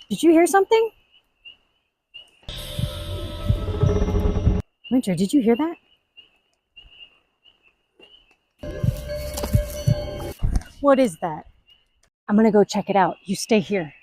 Did you hear something? Winter, did you hear that? What is that? I'm gonna go check it out. You stay here.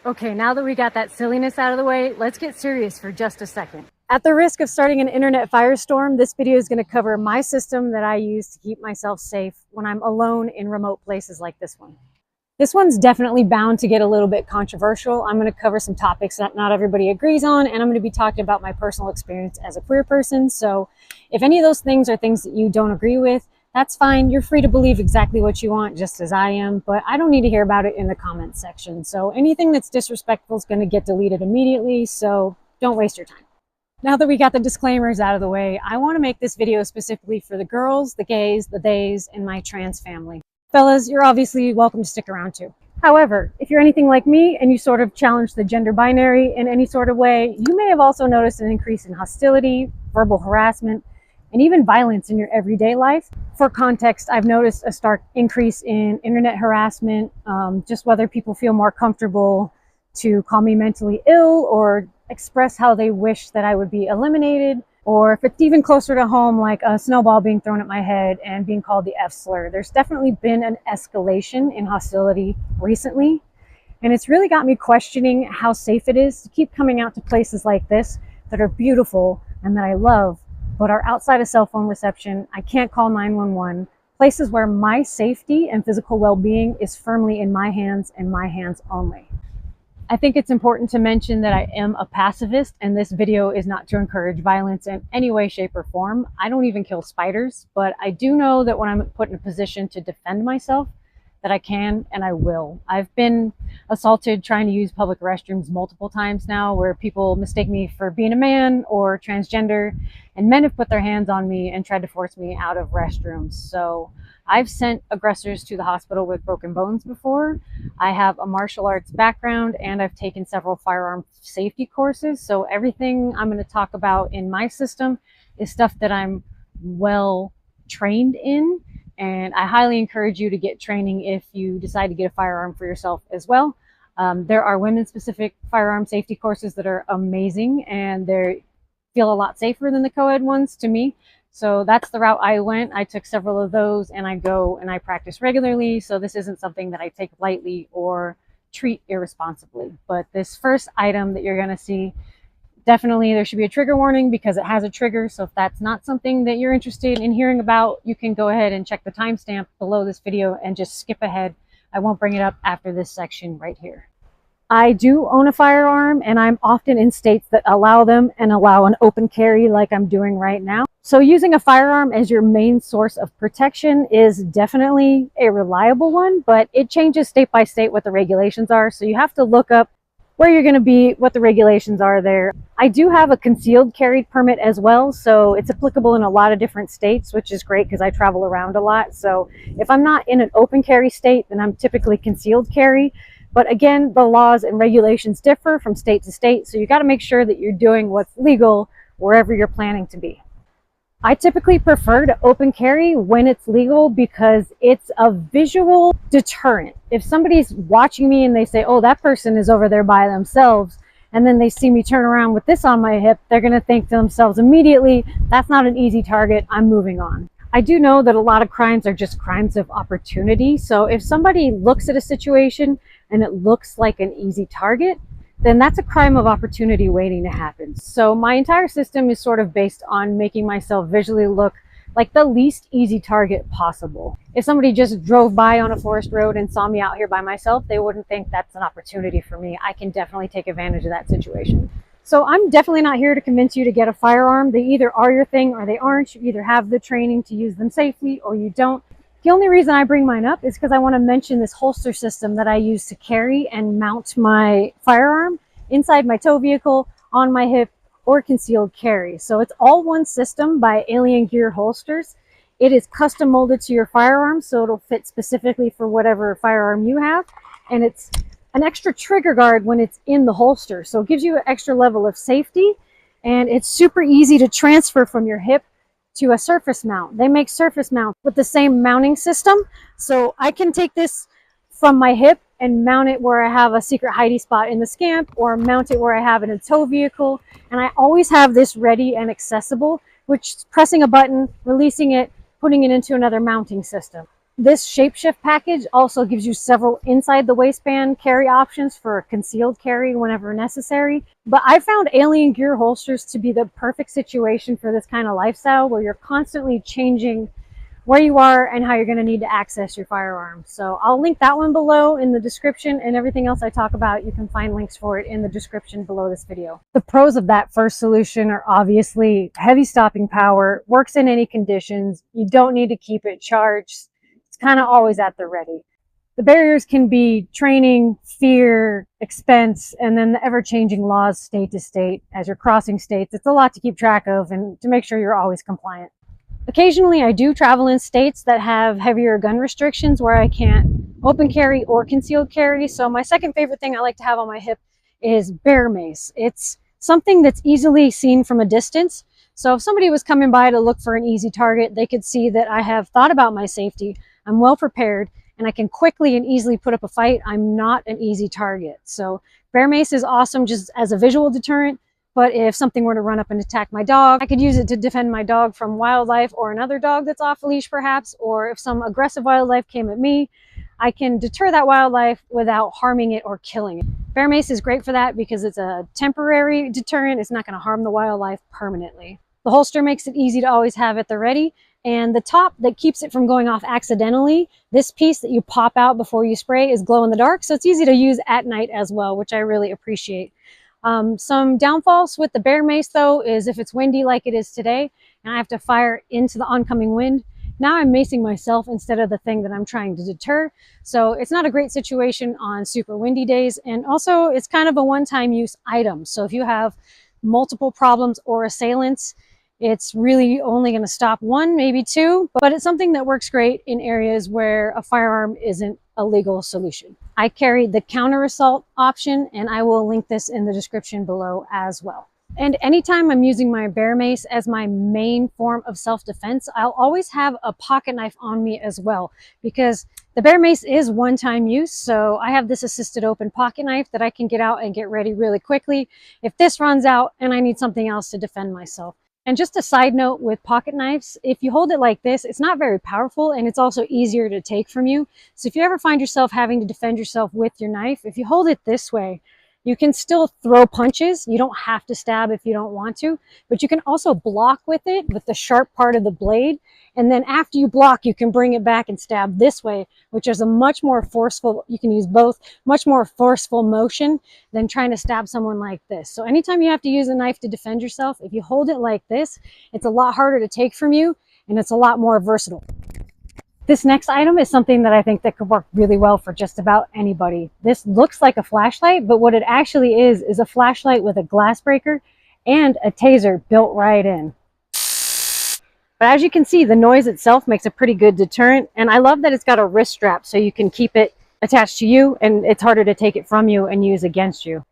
Okay, now that we got that silliness out of the way, let's get serious for just a second. At the risk of starting an internet firestorm, this video is going to cover my system that I use to keep myself safe when I'm alone in remote places like this one. This one's definitely bound to get a little bit controversial. I'm going to cover some topics that not everybody agrees on, and I'm going to be talking about my personal experience as a queer person. So if any of those things are things that you don't agree with, that's fine. You're free to believe exactly what you want, just as I am, but I don't need to hear about it in the comments section. So anything that's disrespectful is going to get deleted immediately, so don't waste your time. Now that we got the disclaimers out of the way, I want to make this video specifically for the girls, the gays, the theys, and my trans family. Fellas, you're obviously welcome to stick around too. However, if you're anything like me and you sort of challenge the gender binary in any sort of way, you may have also noticed an increase in hostility, verbal harassment, and even violence in your everyday life. For context, I've noticed a stark increase in internet harassment, just whether people feel more comfortable to call me mentally ill or express how they wish that I would be eliminated, or if it's even closer to home, like a snowball being thrown at my head and being called the F slur. There's definitely been an escalation in hostility recently, and it's really got me questioning how safe it is to keep coming out to places like this that are beautiful and that I love, but are outside of cell phone reception. I can't call 911, places where my safety and physical well-being is firmly in my hands and my hands only. I think it's important to mention that I am a pacifist, and this video is not to encourage violence in any way, shape, or form. I don't even kill spiders, but I do know that when I'm put in a position to defend myself, that I can and I will. I've been assaulted trying to use public restrooms multiple times now, where people mistake me for being a man or transgender, and men have put their hands on me and tried to force me out of restrooms. So I've sent aggressors to the hospital with broken bones before. I have a martial arts background, and I've taken several firearm safety courses. So everything I'm going to talk about in my system is stuff that I'm well trained in. And I highly encourage you to get training if you decide to get a firearm for yourself as well. There are women-specific firearm safety courses that are amazing, and they feel a lot safer than the co-ed ones to me. So that's the route I went. I took several of those, and I go and I practice regularly. So this isn't something that I take lightly or treat irresponsibly. But this first item that you're going to see, definitely there should be a trigger warning because it has a trigger. So if that's not something that you're interested in hearing about, you can go ahead and check the timestamp below this video and just skip ahead. I won't bring it up after this section right here. I do own a firearm, and I'm often in states that allow them and allow an open carry like I'm doing right now. So using a firearm as your main source of protection is definitely a reliable one, but it changes state by state what the regulations are. So you have to look up where you're going to be, what the regulations are there. I do have a concealed carry permit as well, so it's applicable in a lot of different states, which is great because I travel around a lot. So if I'm not in an open carry state, then I'm typically concealed carry. But again, the laws and regulations differ from state to state, so you got to make sure that you're doing what's legal wherever you're planning to be. I typically prefer to open carry when it's legal because it's a visual deterrent. If somebody's watching me and they say, oh, that person is over there by themselves, and then they see me turn around with this on my hip, they're going to think to themselves immediately, that's not an easy target, I'm moving on. I do know that a lot of crimes are just crimes of opportunity. So if somebody looks at a situation and it looks like an easy target, then that's a crime of opportunity waiting to happen. So my entire system is sort of based on making myself visually look like the least easy target possible. If somebody just drove by on a forest road and saw me out here by myself, they wouldn't think that's an opportunity for me. I can definitely take advantage of that situation. So I'm definitely not here to convince you to get a firearm. They either are your thing or they aren't. You either have the training to use them safely or you don't. The only reason I bring mine up is because I want to mention this holster system that I use to carry and mount my firearm inside my tow vehicle, on my hip, or concealed carry. So it's all one system by Alien Gear Holsters. It is custom molded to your firearm, so it'll fit specifically for whatever firearm you have. And it's an extra trigger guard when it's in the holster. So it gives you an extra level of safety. and it's super easy to transfer from your hip to a surface mount. They make surface mounts with the same mounting system. So I can take this from my hip and mount it where I have a secret hidey spot in the Scamp, or mount it where I have it in a tow vehicle. And I always have this ready and accessible, which is pressing a button, releasing it, putting it into another mounting system. This Shapeshift package also gives you several inside the waistband carry options for concealed carry whenever necessary. But I found Alien Gear holsters to be the perfect situation for this kind of lifestyle, where you're constantly changing where you are and how you're going to need to access your firearm. So I'll link that one below in the description, and everything else I talk about, you can find links for it in the description below this video. The pros of that first solution are obviously heavy stopping power, works in any conditions, you don't need to keep it charged, it's kind of always at the ready. The barriers can be training, fear, expense, and then the ever-changing laws state to state as you're crossing states. It's a lot to keep track of and to make sure you're always compliant. Occasionally, I do travel in states that have heavier gun restrictions where I can't open carry or concealed carry. So my second favorite thing I like to have on my hip is bear mace. It's something that's easily seen from a distance. So if somebody was coming by to look for an easy target, they could see that I have thought about my safety, I'm well prepared, and I can quickly and easily put up a fight. I'm not an easy target. So bear mace is awesome just as a visual deterrent. But if something were to run up and attack my dog, I could use it to defend my dog from wildlife or another dog that's off leash perhaps, or if some aggressive wildlife came at me, I can deter that wildlife without harming it or killing it. Bear mace is great for that because it's a temporary deterrent. It's not going to harm the wildlife permanently. The holster makes it easy to always have at the ready, and the top that keeps it from going off accidentally, this piece that you pop out before you spray, is glow in the dark, so it's easy to use at night as well, which I really appreciate. Some downfalls with the bear mace though is if it's windy like it is today and I have to fire into the oncoming wind, now I'm macing myself instead of the thing that I'm trying to deter. So it's not a great situation on super windy days, and also it's kind of a one-time use item. So if you have multiple problems or assailants, it's really only going to stop one, maybe two, but it's something that works great in areas where a firearm isn't a legal solution. I carry the counter assault option, and I will link this in the description below as well. And anytime I'm using my bear mace as my main form of self-defense, I'll always have a pocket knife on me as well, because the bear mace is one-time use. So I have this assisted open pocket knife that I can get out and get ready really quickly if this runs out and I need something else to defend myself. And just a side note with pocket knives, if you hold it like this, it's not very powerful, and it's also easier to take from you. So if you ever find yourself having to defend yourself with your knife, if you hold it this way, you can still throw punches. You don't have to stab if you don't want to, but you can also block with it with the sharp part of the blade. And then after you block, you can bring it back and stab this way, which is a much more forceful, you can use both, much more forceful motion than trying to stab someone like this. So anytime you have to use a knife to defend yourself, if you hold it like this, it's a lot harder to take from you, and it's a lot more versatile. This next item is something that I think that could work really well for just about anybody. This looks like a flashlight, but what it actually is a flashlight with a glass breaker and a taser built right in. But as you can see, the noise itself makes a pretty good deterrent, and I love that it's got a wrist strap so you can keep it attached to you and it's harder to take it from you and use against you.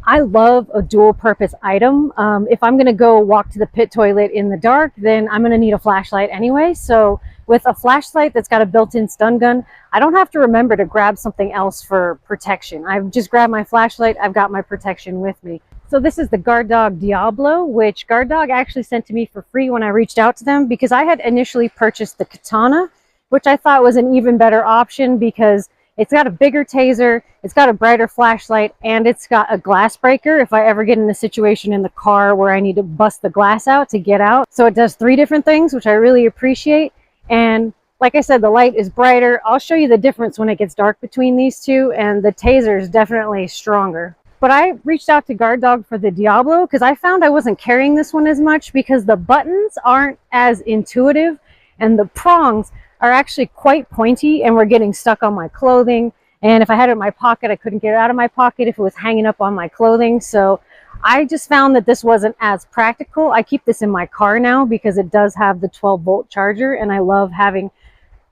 I love a dual purpose item. If I'm going to go walk to the pit toilet in the dark, then I'm going to need a flashlight anyway. So with a flashlight that's got a built-in stun gun, I don't have to remember to grab something else for protection. I've just grabbed my flashlight, I've got my protection with me. So this is the Guard Dog Diablo, which Guard Dog actually sent to me for free when I reached out to them, because I had initially purchased the Katana, which I thought was an even better option because it's got a bigger taser, it's got a brighter flashlight, and it's got a glass breaker if I ever get in a situation in the car where I need to bust the glass out to get out. So it does 3 different things, which I really appreciate. And like I said, the light is brighter. I'll show you the difference when it gets dark between these two, and the taser is definitely stronger. But I reached out to Guard Dog for the Diablo because I found I wasn't carrying this one as much because the buttons aren't as intuitive and the prongs are actually quite pointy and were getting stuck on my clothing. And if I had it in my pocket, I couldn't get it out of my pocket if it was hanging up on my clothing. So I just found that this wasn't as practical. I keep this in my car now because it does have the 12-volt charger, and I love having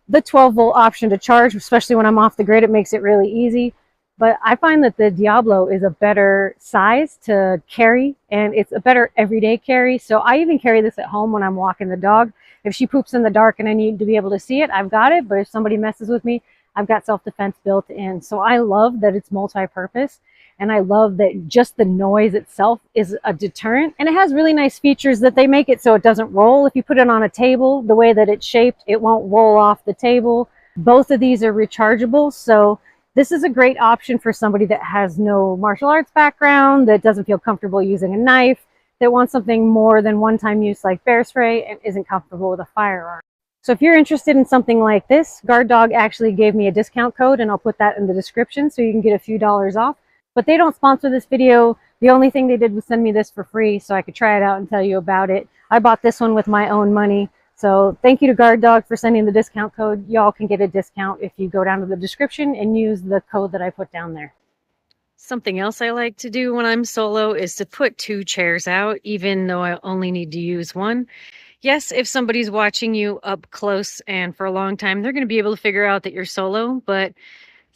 the 12-volt option to charge, especially when I'm off the grid. It makes it really easy. But I find that the Diablo is a better size to carry, and it's a better everyday carry. So I even carry this at home when I'm walking the dog. If she poops in the dark and I need to be able to see it, I've got it. But if somebody messes with me, I've got self-defense built in. So I love that it's multi-purpose, and I love that just the noise itself is a deterrent. And it has really nice features that they make it so it doesn't roll. If you put it on a table, the way that it's shaped, it won't roll off the table. Both of these are rechargeable, so this is a great option for somebody that has no martial arts background, that doesn't feel comfortable using a knife, that wants something more than one-time use like bear spray, and isn't comfortable with a firearm. So if you're interested in something like this, Guard Dog actually gave me a discount code, and I'll put that in the description so you can get a few dollars off. But they don't sponsor this video. The only thing they did was send me this for free so I could try it out and tell you about it. I bought this one with my own money. So thank you to Guard Dog for sending the discount code. Y'all can get a discount if you go down to the description and use the code that I put down there. Something else I like to do when I'm solo is to put 2 chairs out, even though I only need to use one. Yes, if somebody's watching you up close and for a long time, they're going to be able to figure out that you're solo. But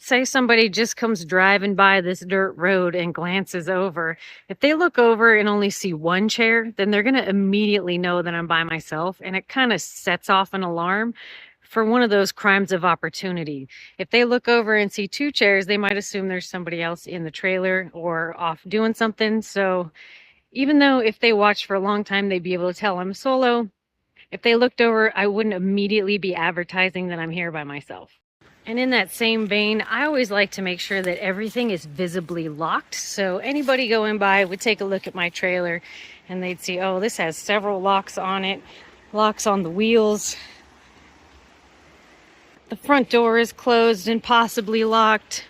say somebody just comes driving by this dirt road and glances over. If they look over and only see one chair, then they're going to immediately know that I'm by myself. And it kind of sets off an alarm for one of those crimes of opportunity. If they look over and see 2 chairs, they might assume there's somebody else in the trailer or off doing something. So even though if they watch for a long time, they'd be able to tell I'm solo, if they looked over, I wouldn't immediately be advertising that I'm here by myself. And in that same vein, I always like to make sure that everything is visibly locked. So anybody going by would take a look at my trailer and they'd see, oh, this has several locks on it, locks on the wheels. The front door is closed and possibly locked.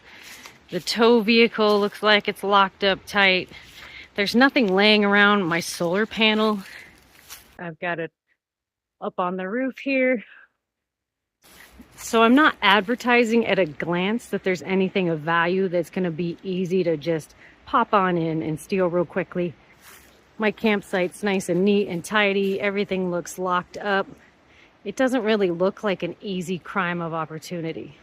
The tow vehicle looks like it's locked up tight. There's nothing laying around my solar panel. I've got it up on the roof here. So I'm not advertising at a glance that there's anything of value that's going to be easy to just pop on in and steal real quickly. My campsite's nice and neat and tidy. Everything looks locked up. It doesn't really look like an easy crime of opportunity.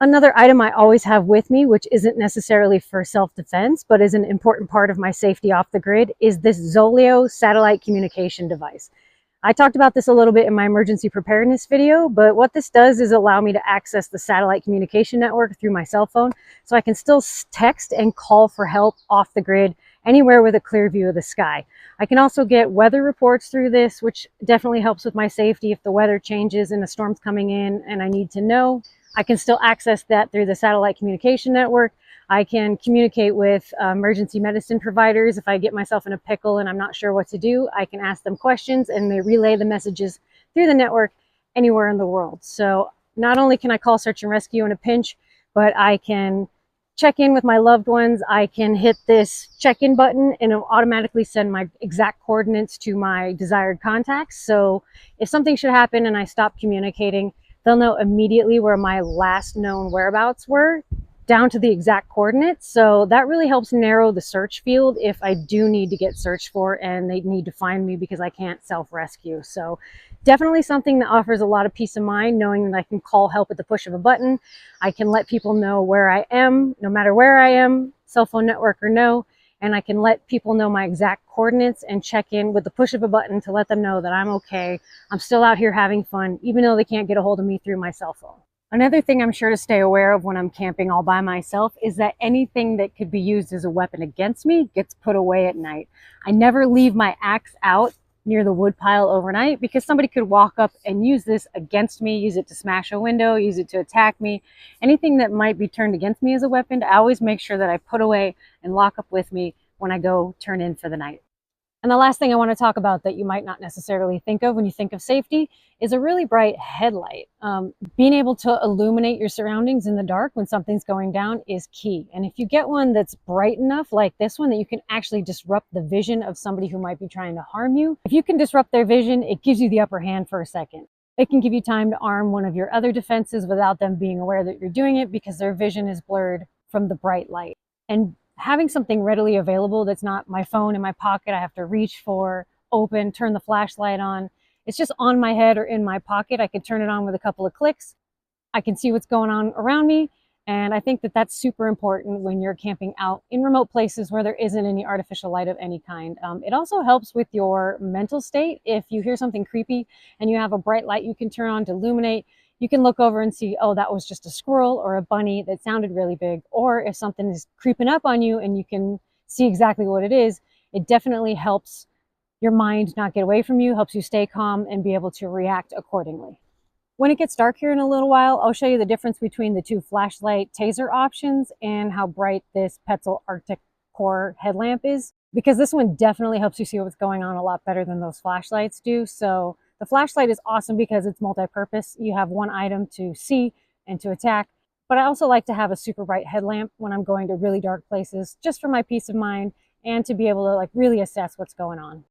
Another item I always have with me, which isn't necessarily for self-defense, but is an important part of my safety off the grid, is this Zoleo satellite communication device. I talked about this a little bit in my emergency preparedness video, but what this does is allow me to access the satellite communication network through my cell phone, so I can still text and call for help off the grid anywhere with a clear view of the sky. I can also get weather reports through this, which definitely helps with my safety if the weather changes and a storm's coming in and I need to know. I can still access that through the satellite communication network. I can communicate with emergency medicine providers. If I get myself in a pickle and I'm not sure what to do, I can ask them questions and they relay the messages through the network anywhere in the world. So not only can I call search and rescue in a pinch, but I can check in with my loved ones. I can hit this check-in button and it'll automatically send my exact coordinates to my desired contacts. So if something should happen and I stop communicating, they'll know immediately where my last known whereabouts were, down to the exact coordinates. So that really helps narrow the search field if I do need to get searched for and they need to find me because I can't self-rescue. So definitely something that offers a lot of peace of mind, knowing that I can call help at the push of a button. I can let people know where I am, no matter where I am, cell phone network or no, and I can let people know my exact coordinates and check in with the push of a button to let them know that I'm okay. I'm still out here having fun, even though they can't get a hold of me through my cell phone. Another thing I'm sure to stay aware of when I'm camping all by myself is that anything that could be used as a weapon against me gets put away at night. I never leave my axe out near the wood pile overnight because somebody could walk up and use this against me, use it to smash a window, use it to attack me. Anything that might be turned against me as a weapon, I always make sure that I put away and lock up with me when I go turn in for the night. And the last thing I want to talk about that you might not necessarily think of when you think of safety is a really bright headlight. Being able to illuminate your surroundings in the dark when something's going down is key. And if you get one that's bright enough, like this one, that you can actually disrupt the vision of somebody who might be trying to harm you, if you can disrupt their vision, it gives you the upper hand for a second. It can give you time to arm one of your other defenses without them being aware that you're doing it because their vision is blurred from the bright light. And having something readily available that's not my phone in my pocket, I have to reach for, open, turn the flashlight on. It's just on my head or in my pocket. I can turn it on with a couple of clicks. I can see what's going on around me, And I think that that's super important when you're camping out in remote places where there isn't any artificial light of any kind. It also helps with your mental state. If you hear something creepy and you have a bright light you can turn on to illuminate, you can look over and see, oh, that was just a squirrel or a bunny that sounded really big. Or if something is creeping up on you and you can see exactly what it is, it definitely helps your mind not get away from you, helps you stay calm and be able to react accordingly. When it gets dark here in a little while, I'll show you the difference between the two flashlight taser options and how bright this Petzl Arctic Core headlamp is, because this one definitely helps you see what's going on a lot better than those flashlights do. So the flashlight is awesome because it's multi-purpose. You have one item to see and to attack, but I also like to have a super bright headlamp when I'm going to really dark places, just for my peace of mind and to be able to really assess what's going on.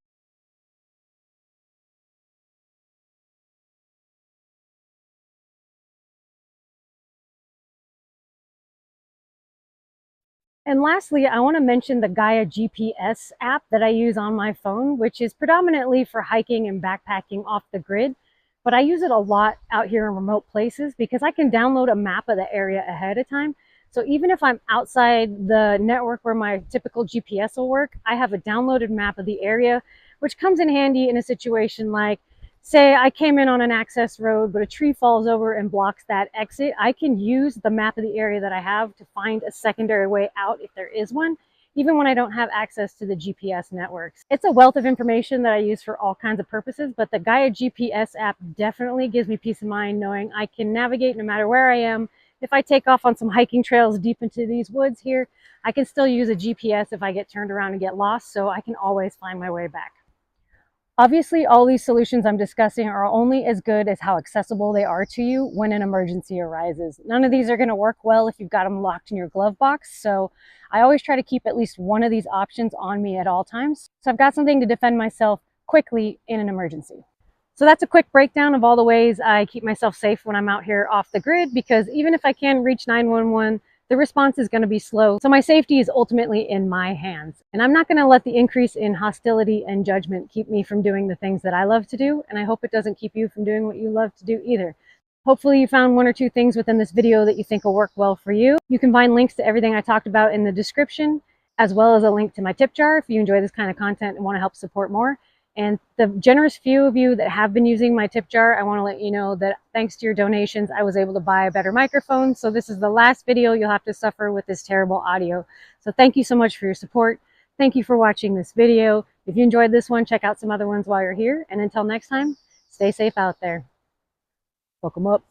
And lastly, I want to mention the Gaia GPS app that I use on my phone, which is predominantly for hiking and backpacking off the grid. But I use it a lot out here in remote places because I can download a map of the area ahead of time. So even if I'm outside the network where my typical GPS will work, I have a downloaded map of the area, which comes in handy in a situation like, say I came in on an access road, but a tree falls over and blocks that exit. I can use the map of the area that I have to find a secondary way out if there is one, even when I don't have access to the GPS networks. It's a wealth of information that I use for all kinds of purposes, but the Gaia GPS app definitely gives me peace of mind knowing I can navigate no matter where I am. If I take off on some hiking trails deep into these woods here, I can still use a GPS if I get turned around and get lost, so I can always find my way back. Obviously, all these solutions I'm discussing are only as good as how accessible they are to you when an emergency arises. None of these are going to work well if you've got them locked in your glove box, so I always try to keep at least one of these options on me at all times, so I've got something to defend myself quickly in an emergency. So that's a quick breakdown of all the ways I keep myself safe when I'm out here off the grid, because even if I can reach 911, the response is going to be slow. So my safety is ultimately in my hands. And I'm not going to let the increase in hostility and judgment keep me from doing the things that I love to do. And I hope it doesn't keep you from doing what you love to do either. Hopefully you found one or two things within this video that you think will work well for you. You can find links to everything I talked about in the description, as well as a link to my tip jar if you enjoy this kind of content and want to help support more. And the generous few of you that have been using my tip jar, I want to let you know that thanks to your donations, I was able to buy a better microphone. So this is the last video you'll have to suffer with this terrible audio. So thank you so much for your support. Thank you for watching this video. If you enjoyed this one, check out some other ones while you're here. And until next time, stay safe out there. Welcome up.